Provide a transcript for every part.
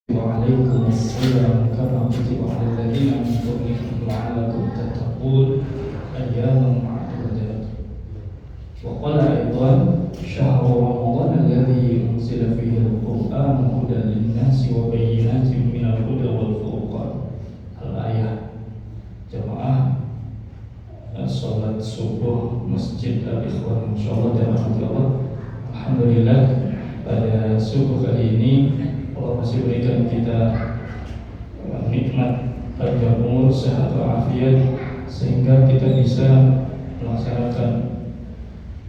Waalaikumsalam warahmatullahi wabarakatuh. La'allakum tattaqun ayyaman ma'dudat. Wa qala aidan syahru ramadan alladhi unzila fihi al-Qur'an hudan lin-nasi wa bayyinatin minal huda wal furqan. Al-ayah. Jamaah salat subuh Masjid Al-Ikhwan insyaallah dan Allah. Alhamdulillah pada subuh kali ini Allah masih berikan kita nikmat panjang umur, sehat walafiat sehingga kita bisa melaksanakan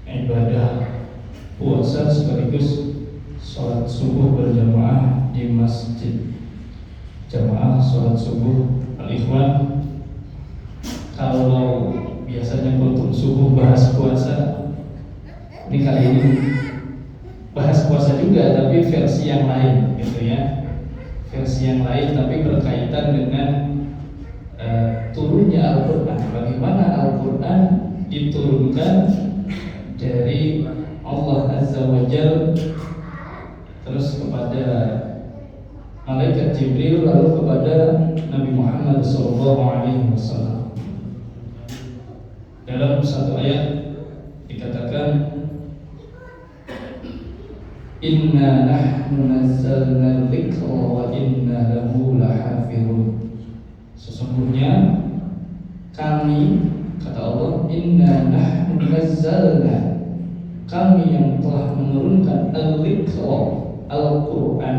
ibadah puasa sekaligus sholat subuh berjamaah di masjid. Jamaah sholat subuh Al-Ikhwan. Kalau biasanya kultum subuh bahas puasa, ini kali ini bahas puasa juga tapi versi yang lain gitu ya, versi yang lain tapi berkaitan dengan turunnya Al-Quran. Bagaimana Al-Quran diturunkan dari Allah Azza wa Jalla terus kepada malaikat Jibril lalu kepada Nabi Muhammad SAW. Dalam satu ayat dikatakan, Inna nahnu nazzalna dzikra wa inna lahu lahafizun. Sesungguhnya kami, kata Allah, inna nahnu nazzalna, kami yang telah menurunkan al-dzikra, Al-Quran.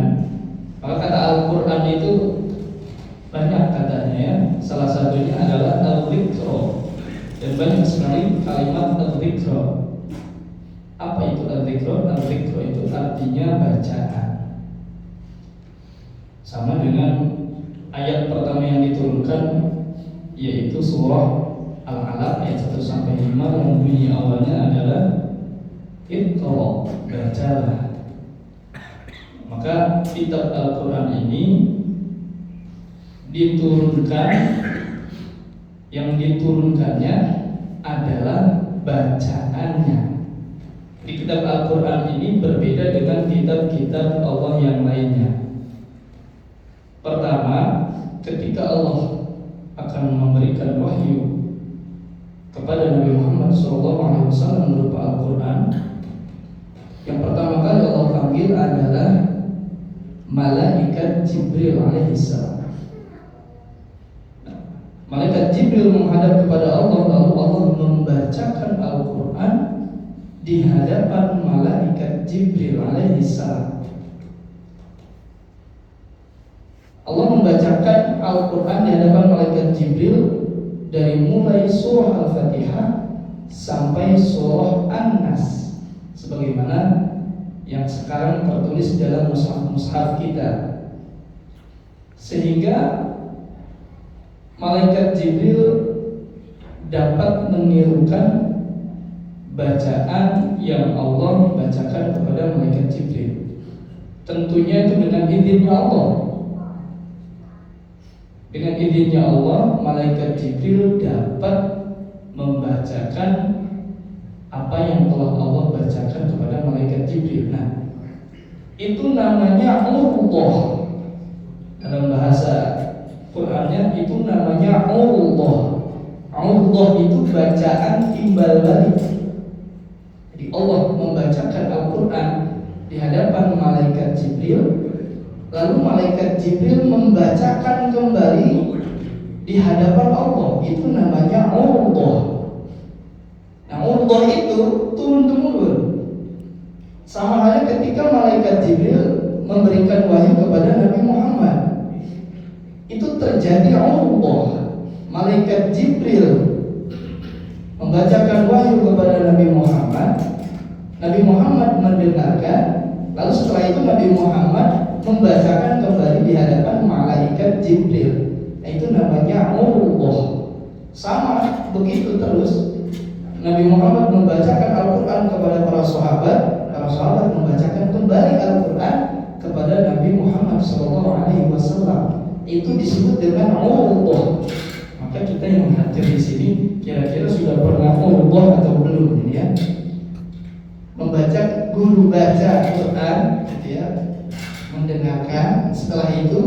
Maka kata Al-Quran itu banyak katanya ya. Salah satunya adalah al-dzikra. Dan banyak sekali kalimat al-dzikra. Apa itu al-dzikra? Al-dzikra itu artinya bacaan. Sama dengan ayat pertama yang diturunkan, yaitu surah Al-Alaq ayat 1 sampai 5 yang bunyi awalnya adalah Iqra, bacalah. Maka kitab Al-Quran ini diturunkan, yang diturunkannya adalah bacaannya. Di kitab Al-Quran ini berbeda dengan kitab-kitab Allah yang lainnya. Pertama, ketika Allah akan memberikan wahyu kepada Nabi Muhammad SAW berupa Al-Quran, yang pertama kali Allah panggil adalah malaikat Jibril alaihissalam. Malaikat Jibril menghadap kepada Allah, lalu Allah membacakan Al-Quran di hadapan malaikat Jibril alaihissalam. Allah membacakan Al-Quran di hadapan malaikat Jibril dari mulai surah Al-Fatihah sampai surah An-Nas, sebagaimana yang sekarang tertulis dalam mushaf kita. Sehingga malaikat Jibril dapat menirukan bacaan yang Allah bacakan kepada malaikat Jibril. Tentunya itu dengan izinnya Allah. Dengan izinnya Allah, malaikat Jibril dapat membacakan apa yang telah Allah bacakan kepada malaikat Jibril. Nah, itu namanya Allah. Dalam bahasa Qur'annya itu namanya Allah. Allah itu bacaan timbal balik. Jadi Allah membacakan Al-Quran di hadapan malaikat Jibril, lalu malaikat Jibril membacakan kembali di hadapan Allah. Itu namanya Allah. Nah, Allah itu turun-temurun. Sama halnya ketika malaikat Jibril memberikan wahyu kepada Nabi Muhammad, itu terjadi Allah. Malaikat Jibril membacakan wahyu kepada Nabi Muhammad, Nabi Muhammad mendengarkan, lalu setelah itu Nabi Muhammad membacakan kembali di hadapan malaikat Jibril. Nah, itu namanya Allah. Sama begitu terus. Nabi Muhammad membacakan Al-Quran kepada para sahabat membacakan kembali Al-Quran kepada Nabi Muhammad SAW. Itu disebut dengan Allah. Maka kita yang hadir di sini kira-kira sudah pernah Allah atau belum ya? Membaca, guru baca Quran gitu ya, mendengarkan. Setelah itu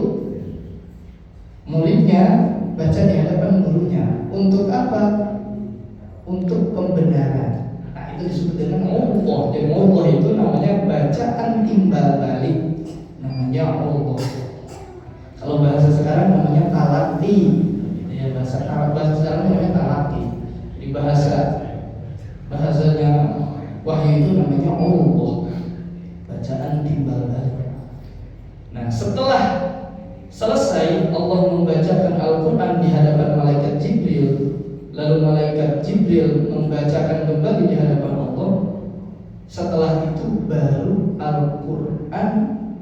muridnya baca di hadapan gurunya. Untuk apa? Untuk pembenaran. Nah, itu disebut dengan Allah. Jadi Allah itu namanya bacaan timbal balik, namanya Allah. Kalau bahasa sekarang namanya talaqi. Ya, bahasa sekarang namanya talaqi. Di bahasanya wahyu itu namanya Allah, bacaan timbal balik. Nah, setelah selesai Allah membacakan Al-Quran di hadapan malaikat Jibril, lalu malaikat Jibril membacakan kembali di hadapan Allah. Setelah itu baru Al-Quran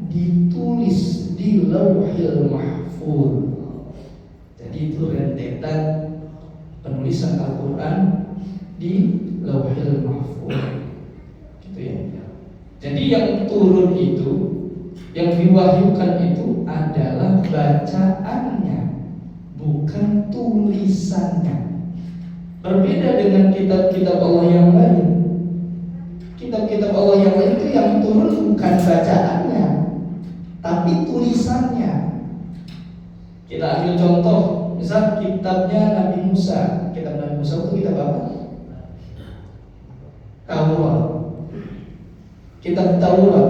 ditulis di Lauhil Mahfuz. Jadi itu rentetan penulisan Al-Quran di Lauhil Mahfuz, gitu ya. Jadi yang turun itu, yang diwahyukan itu adalah bacaannya, bukan tulisannya. Berbeda dengan kitab-kitab Allah yang lain. Kitab-kitab Allah yang lain itu yang turun bukan bacaannya, tapi tulisannya. Kita ambil contoh, misal kitabnya Nabi Musa. Kitab Nabi Musa itu kitab apa? Taurat. Kitab Taurat.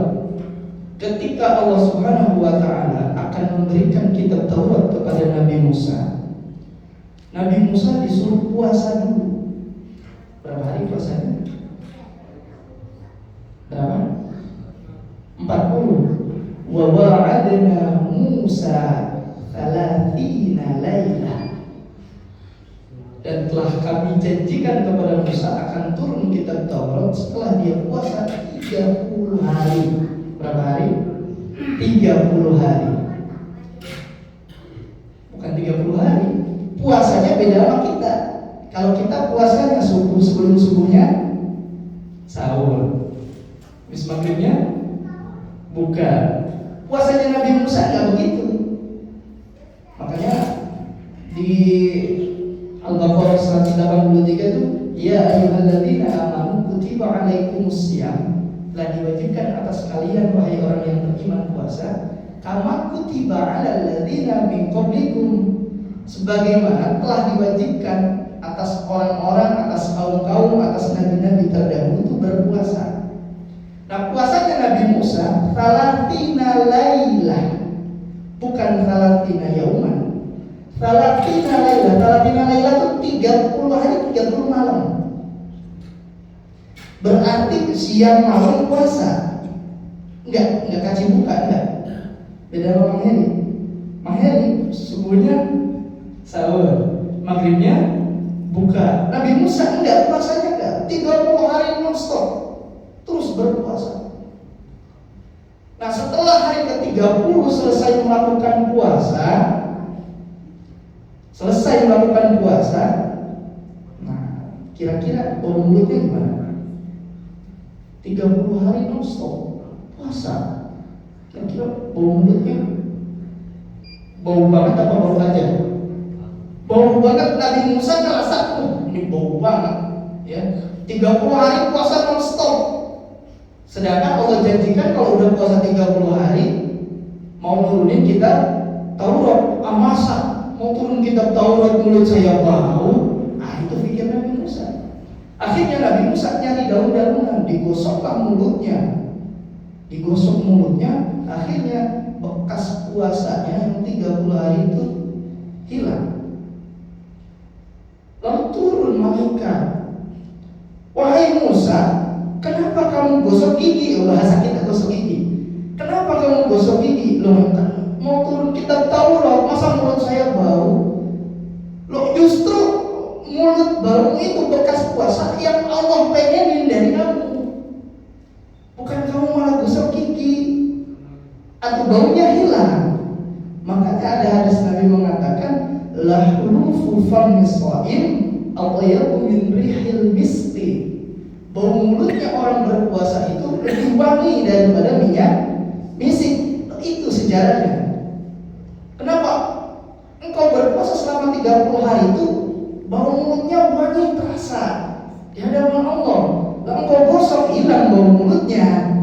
Ketika Allah Subhanahu wa Ta'ala akan memberikan kitab Taurat kepada Nabi Musa, Nabi Musa disuruh puasa dulu. Berapa hari puasanya? Berapa? 40. Wa wa'adna Musa 30 lailah. Dan telah kami janjikan kepada Musa akan turun kitab Taurat setelah dia puasa 30 hari. Berapa hari? 30 hari. Bukan 30 hari. Puasanya beda sama kita. Kalau kita puasanya subuh, sebelum subuhnya sahur, habis maghribnya buka. Puasanya Nabi Musa nggak begitu. Makanya di Al-Baqarah 183 itu, ya ayyuhalladzina amanu kutiba alaikumusiyam, telah diwajibkan atas kalian wahai orang yang beriman puasa, kama kutiba alal ladzina min qablikum, sebagaimana telah diwajibkan atas orang-orang, atas kaum-kaum, atas nabi-nabi terdahulu itu berpuasa. Nah, puasanya Nabi Musa 30 lailah, bukan 30 yauman. 30 lailah itu 30 hari 30 malam. Berarti siang malam puasa. Enggak kasih buka, enggak. Beda sama Mang Heri. Mang Heri subuhnya sahur, maghribnya buka. Nabi Musa enggak, puasanya enggak. 30 hari non-stop terus berpuasa. Nah, setelah hari ke-30 selesai melakukan puasa, nah, kira-kira bau mulutnya gimana? 30 hari non-stop puasa, kira-kira bau mulutnya bau banget apa bau aja? Bau banget. Nabi Musa ngerasa, ini bau banget ya. 30 hari puasa non-stop. Sedangkan Allah janjikan kalau udah puasa 30 hari mau nurunin kita Taurat. Masa mau turun kitab Taurat mulut saya bau? Itu pikir Nabi Musa. Akhirnya Nabi Musa nyari daun-daunan, digosoklah mulutnya. Akhirnya bekas puasanya yang 30 hari itu hilang. Lalu turun malaikat, wahai Musa, kenapa kamu gosok gigi? Bahasa kita gosok gigi. Kenapa kamu gosok gigi? Loh, mau turun kitab Taurat, masa mulut saya bau? Loh, justru mulut bau itu bekas puasa yang Allah pengenin dari kamu. Bukan kamu malah gosok gigi atau baunya hilang. Makanya ada hadis Nabi mengatakan, la hulufu famis shaim atyabu min rihil miski. Bau mulutnya orang berpuasa itu lebih wangi daripada minyak misik. Itu sejarahnya. Kenapa? Engkau berpuasa selama 30 hari itu bau mulutnya wangi terasa di hadapan Allah. Lalu engkau gosok, hilang bau mulutnya.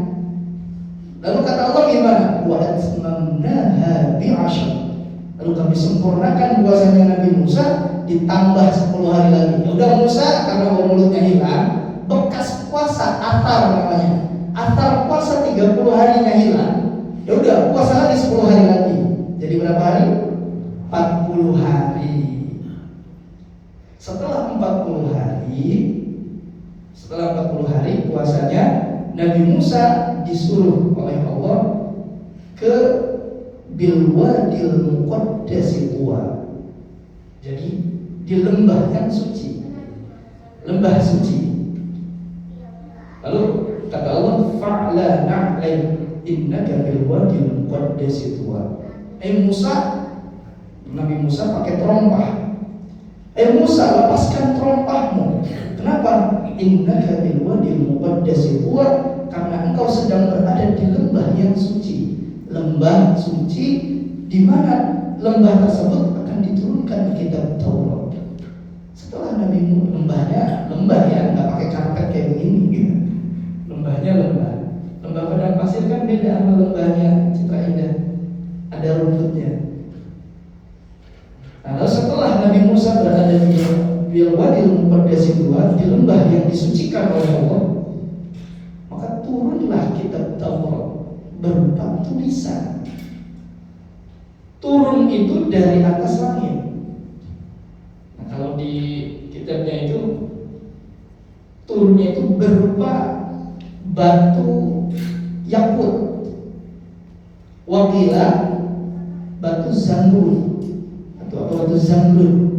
Lalu kata Allah gimana? Wa atmamnaha bi'ashr. Lalu kami sempurnakan puasanya Nabi Musa ditambah 10 hari lagi. Ya udah Musa karena mulutnya hilang, bekas puasa atar namanya. Atar puasa 30 harinya hilang. Ya udah puasa lagi 10 hari lagi. Jadi berapa hari? 40 hari. Setelah 40 hari puasanya Nabi Musa disuruh oleh Allah ke Bilwadil Muqaddasi Tuwa. Jadi di lembah yang suci. Lembah suci. Lalu kata Allah, fa'la na'lam innaka bilwadil muqaddasi tuwa. Musa, Nabi Musa pakai terompah. Musa, lepaskan terompahmu. Kenapa? Innaka bilwadil muqaddasi tuwa, karena engkau sedang berada di lembah yang suci. Lembah suci di mana lembah tersebut akan diturunkan kitab Taurat. Setelah Nabi lembah ya, nggak pakai karpet kayak begini gitu. Lembah padang pasir kan beda sama lembahnya Citra Indah, ada rumputnya. Nah, lalu setelah Nabi Musa berada di Bilwadil Muqaddasi Tuwa, di lembah yang disucikan oleh Allah, maka turunlah kitab Taurat berupa tulisan. Turun itu dari atas langit. Nah, kalau di kitabnya itu turunnya itu berupa batu yakut, wakila batu zamrud atau batu zamrud.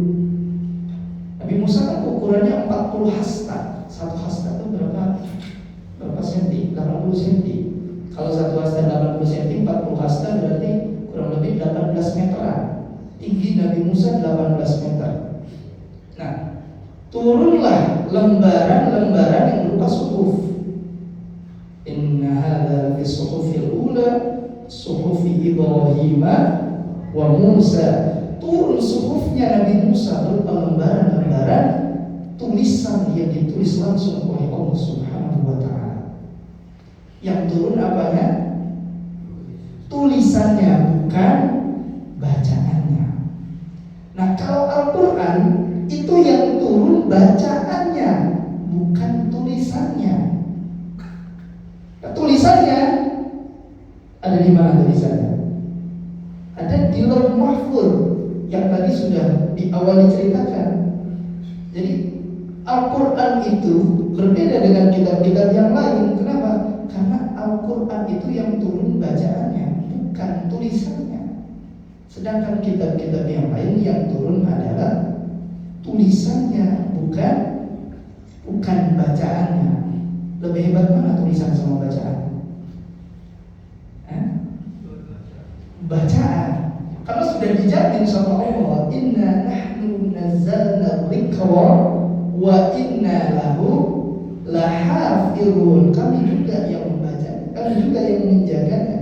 Nabi Musa kan ukurannya 40 hasta. Satu hasta itu berapa senti? 80 senti. Kalau satu hasta 80 senti, 40 hasta berarti kurang lebih 18 meteran. Tinggi Nabi Musa 18 meter. Nah, turunlah lembaran-lembaran yang berupa suhuf. Inna hadza fi suhufil ula suhufi Ibrahim wa Musa. Turun suhufnya Nabi Musa berupa lembaran-lembaran tulisan yang ditulis langsung oleh Allah Subhanahu wa taala. Yang turun apanya? Tulisannya, bukan bacaannya. Nah, kalau Al-Quran itu yang turun bacaannya, bukan tulisannya. Nah, tulisannya ada di mana tulisannya? Ada di Lauh Mahfuz yang tadi sudah di awal diceritakan. Jadi Al-Quran itu berbeda dengan kitab-kitab yang lain. Kenapa? Karena Al-Quran itu yang turun bacaannya, bukan tulisannya. Sedangkan kitab-kitab yang lain yang turun adalah tulisannya, bukan bacaannya. Lebih hebat mana tulisan sama bacaan? Bacaan. Karena sudah dijamin sama Allah, inna nahnu nazzalna dzikra wa inna lahu lahafizun. Kami juga yang membaca, kami juga yang menjaganya.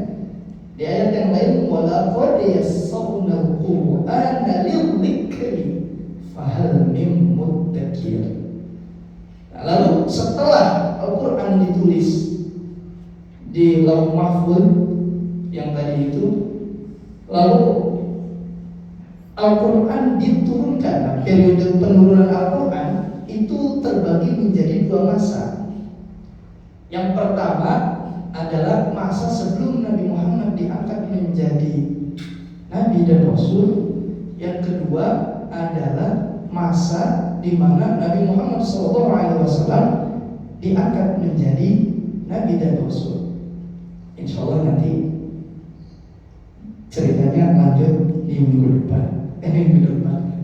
Di ayat yang lain, walaqad yassarna al-Qur'ana lidzikri fahal min muddakir. Nah, lalu setelah Al-Quran ditulis di Lauh Mahfuz yang tadi itu, lalu Al-Quran diturunkan. Nah, periode penurunan Al-Quran itu terbagi menjadi 2 masa. Yang pertama adalah masa sebelum Nabi Muhammad diangkat menjadi Nabi dan Rasul. Yang kedua adalah masa di mana Nabi Muhammad SAW diangkat menjadi Nabi dan Rasul. Insya Allah nanti ceritanya lanjut di minggu depan.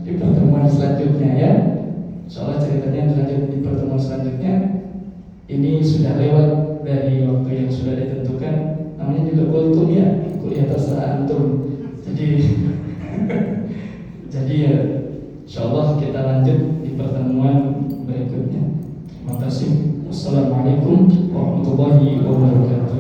Di pertemuan selanjutnya ya. Soalnya ceritanya lanjut di pertemuan selanjutnya. Ini sudah lewat dari waktu yang sudah ditentukan. Namanya juga kultum ya, kuliah terserah antum. Jadi ya, insyaallah kita lanjut di pertemuan berikutnya. Terima kasih. Wassalamualaikum warahmatullahi wabarakatuh.